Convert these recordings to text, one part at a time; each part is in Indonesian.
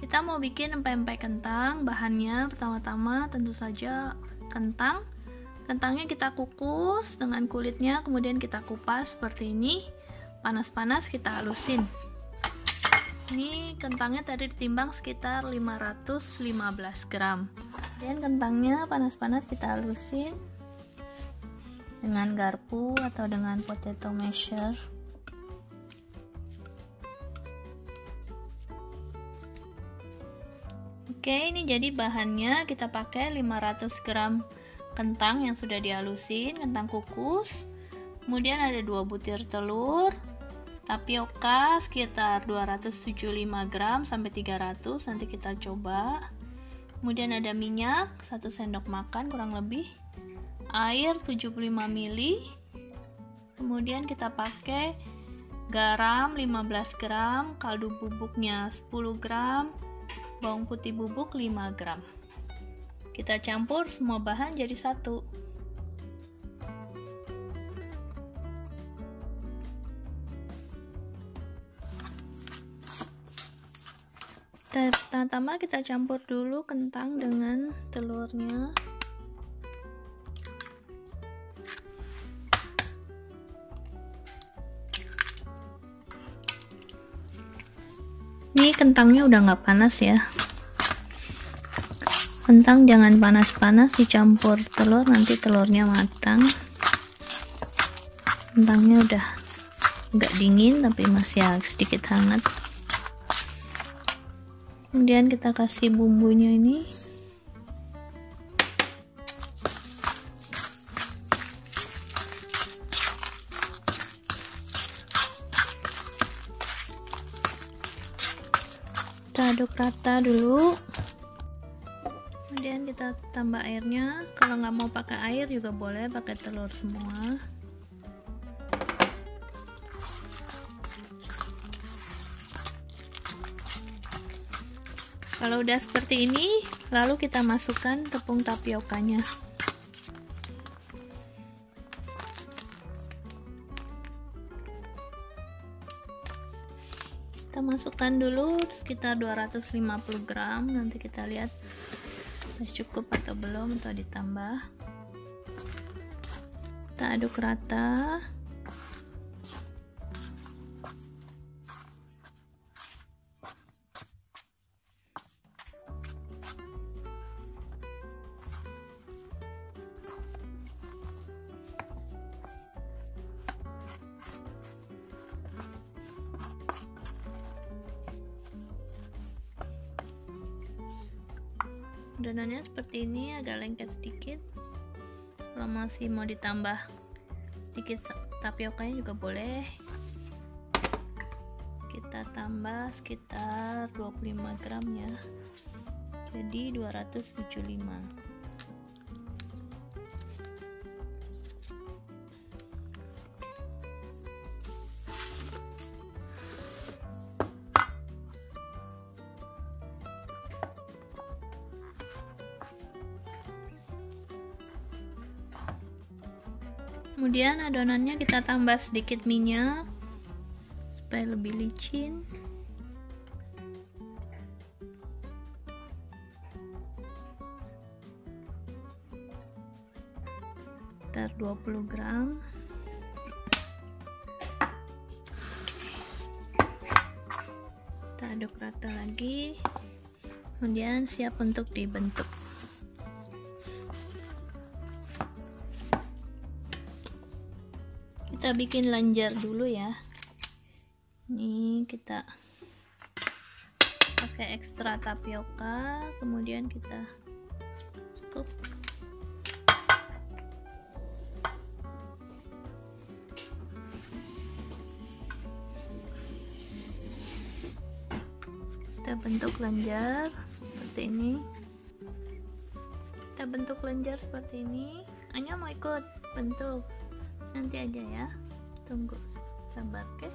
Kita mau bikin empek-empek kentang. Bahannya pertama-tama tentu saja kentang. Kentangnya kita kukus dengan kulitnya, kemudian kita kupas seperti ini. Panas-panas kita halusin. Ini kentangnya tadi ditimbang sekitar 515 gram. Kemudian kentangnya panas-panas kita halusin dengan garpu atau dengan potato masher. Oke, ini jadi bahannya. Kita pakai 500 gram kentang yang sudah dihalusin, kentang kukus. Kemudian ada 2 butir telur, tapioka sekitar 275 gram sampai 300, nanti kita coba. Kemudian ada minyak 1 sendok makan kurang lebih, air 75 ml. Kemudian kita pakai garam 15 gram, kaldu bubuknya 10 gram, bawang putih bubuk 5 gram. Kita campur semua bahan jadi satu. Pertama kita campur dulu kentang dengan telurnya. Ini kentangnya udah nggak panas ya. Kentang jangan panas-panas, dicampur telur nanti telurnya matang. Kentangnya udah agak dingin tapi masih sedikit hangat. Kemudian kita kasih bumbunya ini. Kita aduk rata dulu. Kemudian kita tambah airnya. Kalau nggak mau pakai air juga boleh, pakai telur semua. Kalau udah seperti ini, lalu kita masukkan tepung tapiokanya. Kita masukkan dulu sekitar 250 gram, nanti kita lihat cukup atau belum atau ditambah. Kita aduk rata. Adonannya seperti ini, agak lengket sedikit. Kalau masih mau ditambah sedikit tapiokanya juga boleh. Kita tambah sekitar 25 gram ya, jadi 275. Kemudian adonannya kita tambah sedikit minyak supaya lebih licin. Sekitar 20 gram. Kita aduk rata lagi. Kemudian siap untuk dibentuk. Kita bikin lenjer dulu ya. Ini kita pakai ekstra tapioka, kemudian kita scoop. Kita bentuk lenjer seperti ini. Kita bentuk lenjer seperti ini. Anya mau ikut bentuk? Nanti aja ya, tunggu, sabar, oke?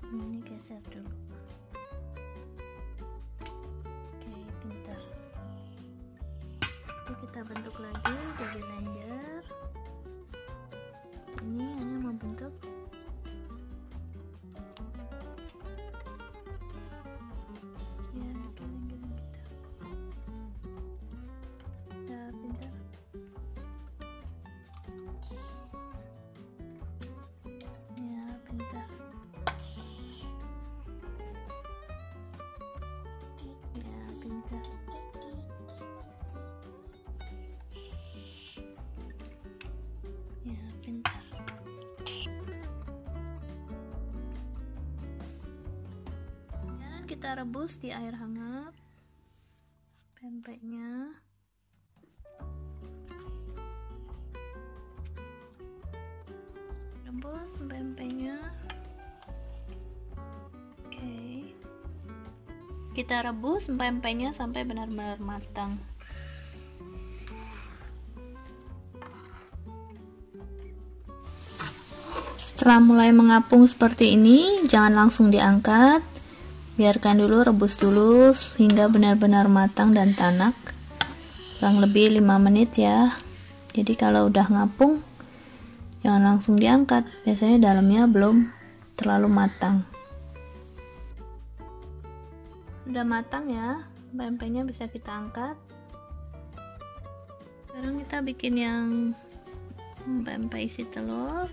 Ini geser dulu. Oke, pintar. Nanti kita bentuk lagi jadi lenjer. kita rebus di air hangat pempeknya. Rebus pempeknya. Oke. Kita rebus pempeknya sampai benar-benar matang. Setelah mulai mengapung seperti ini, jangan langsung diangkat. Biarkan dulu, rebus dulu hingga benar-benar matang dan tanak. Kurang lebih 5 menit ya. Jadi kalau udah ngapung, jangan langsung diangkat. Biasanya dalamnya belum terlalu matang. Sudah matang ya, pempeknya bisa kita angkat. Sekarang kita bikin yang pempek isi telur.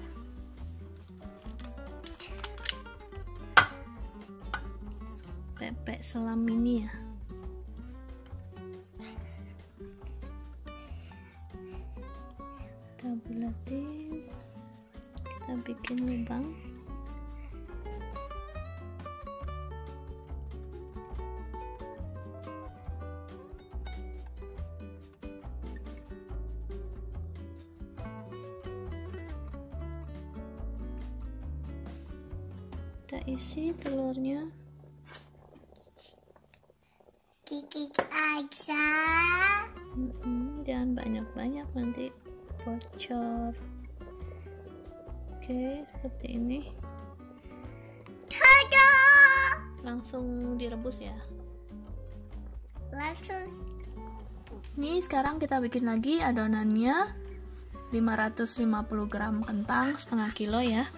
Pempek selam ini ya. Kita bulatin, kita bikin lubang. Kita isi telurnya. Dikit aja. Jangan banyak-banyak, nanti bocor. Oke, seperti ini. Tada! Langsung direbus ya. Langsung. Nih sekarang kita bikin lagi adonannya. 550 gram kentang setengah kilo ya.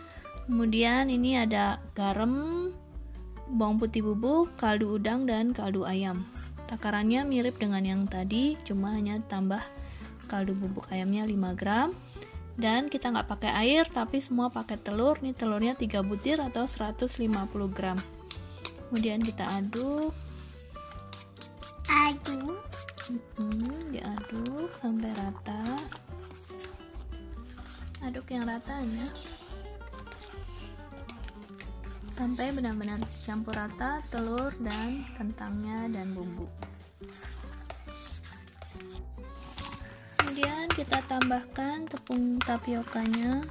Kemudian ini ada garam, bawang putih bubuk, kaldu udang, dan kaldu ayam. Takarannya mirip dengan yang tadi, cuma hanya tambah kaldu bubuk ayamnya 5 gram. Dan kita nggak pakai air, tapi semua pakai telur. Nih telurnya 3 butir atau 150 gram. Kemudian kita aduk. Diaduk sampai rata. Aduk yang rata ya. Sampai benar-benar campur rata telur dan kentangnya dan bumbu. Kemudian kita tambahkan tepung tapiokanya.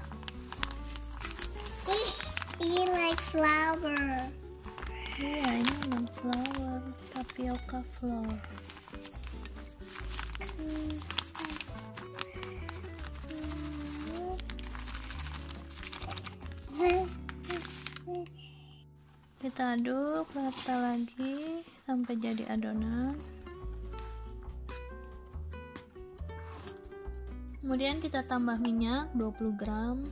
Ini like flour. Iya, ini memang flour, tapioka flour. Kita aduk rata lagi sampai jadi adonan. Kemudian kita tambah minyak 20 gram.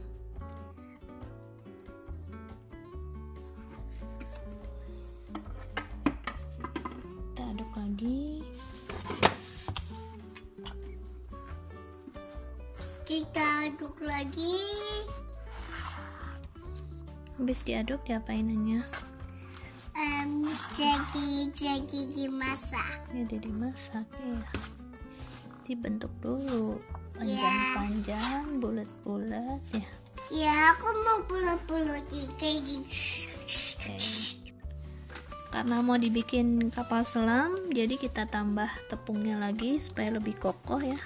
Kita aduk lagi. Kita aduk lagi. Habis diaduk diapain Anya? Jadi dimasak. Jadi dimasak ya. Dibentuk dulu panjang-panjang, bulat-bulat ya. Ya, aku mau bulat-bulat kayak gitu. Oke. Karena mau dibikin kapal selam, jadi kita tambah tepungnya lagi supaya lebih kokoh ya.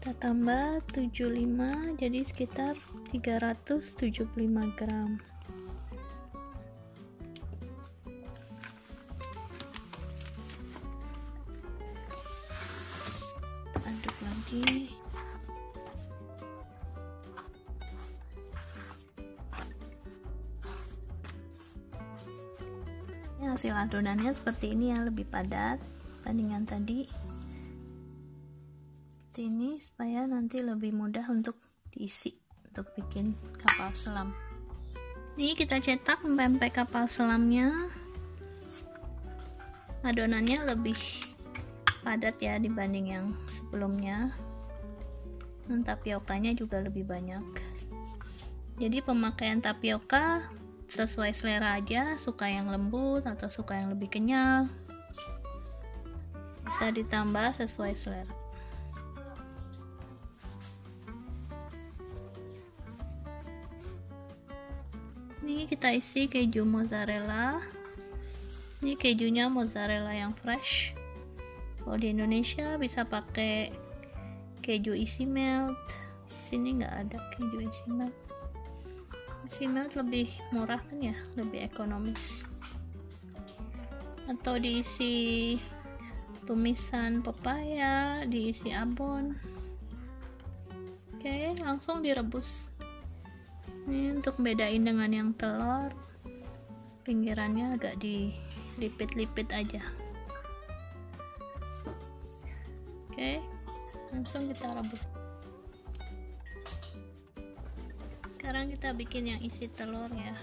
Kita tambah 75, jadi sekitar 375 gram. Aduk lagi. Ini hasil adonannya seperti ini ya, lebih padat bandingan tadi. Seperti ini supaya nanti lebih mudah untuk diisi untuk bikin kapal selam. Ini kita cetak pempek kapal selamnya. Adonannya lebih padat ya dibanding yang sebelumnya. Dan tapiokanya juga lebih banyak. Jadi pemakaian tapioka sesuai selera aja, suka yang lembut atau suka yang lebih kenyal. Bisa ditambah sesuai selera. Ini kita isi keju mozzarella. Ini kejunya mozzarella yang fresh. Kalau di Indonesia bisa pakai keju isi melt. Sini nggak ada keju isi melt. Isi melt lebih murah kan ya, lebih ekonomis. Atau diisi tumisan pepaya, diisi abon. Oke, langsung direbus. Ini untuk bedain dengan yang telur, pinggirannya agak dilipit-lipit aja. Oke, langsung kita rebus. Sekarang kita bikin yang isi telur ya.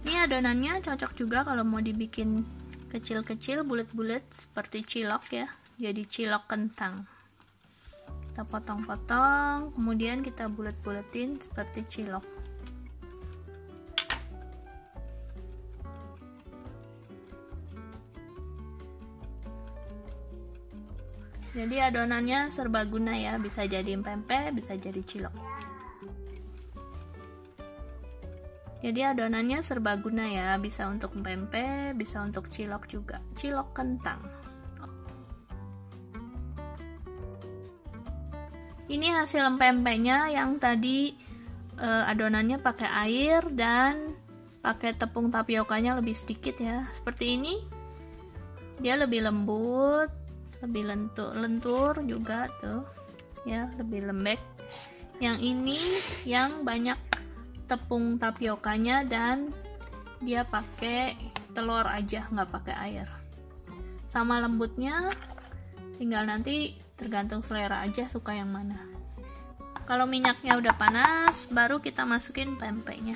Ini adonannya cocok juga kalau mau dibikin kecil-kecil, bulat-bulat seperti cilok ya. Jadi cilok kentang. Kita potong-potong, kemudian kita bulat-bulatin seperti cilok. Jadi adonannya serbaguna ya, bisa jadi pempek, bisa jadi cilok. Jadi adonannya serbaguna ya, bisa untuk pempek, bisa untuk cilok juga, cilok kentang. Ini hasil pempeknya yang tadi adonannya pakai air dan pakai tepung tapiokanya lebih sedikit ya. Seperti ini, dia lebih lembut, lebih lentur juga tuh, ya lebih lembek. Yang ini yang banyak tepung tapiokanya dan dia pakai telur aja, nggak pakai air. Sama lembutnya tinggal nanti tergantung selera aja suka yang mana. Kalau minyaknya udah panas baru kita masukin pempeknya.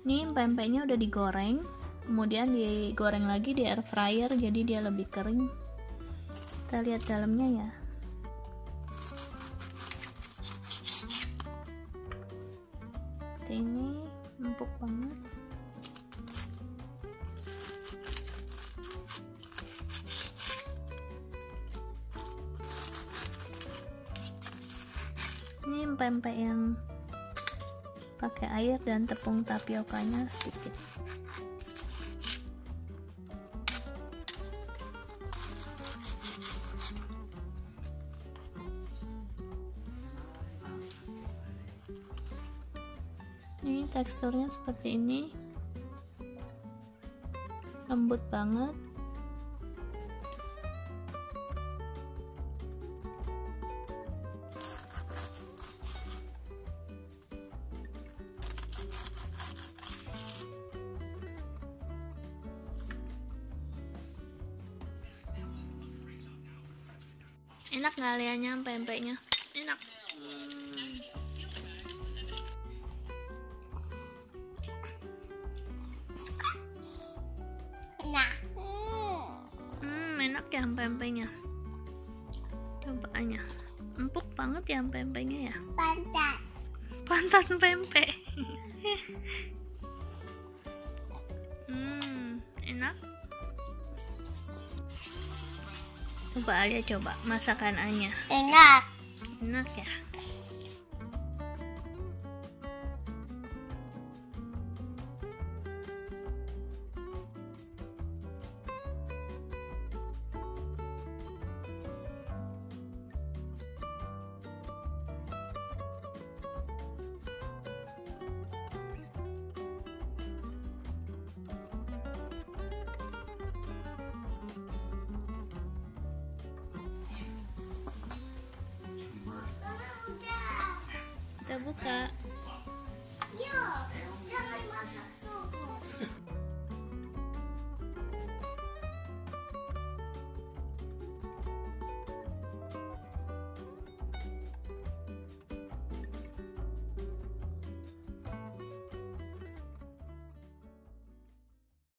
Ini pempeknya udah digoreng, kemudian digoreng lagi di air fryer jadi dia lebih kering. Kita lihat dalamnya ya. Ini empuk banget. Ini pempek yang pakai air dan tepung tapiokanya sedikit. Ini teksturnya seperti ini, lembut banget. Enak nggak lianya pempeknya? Enak. Nah. Enak ya pempeknya. Coba aja. Empuk banget ya pempeknya ya. Pantat pempek. Enak. Coba aja coba masakan Anya. Enak. Enak ya. Kita buka. Yuk.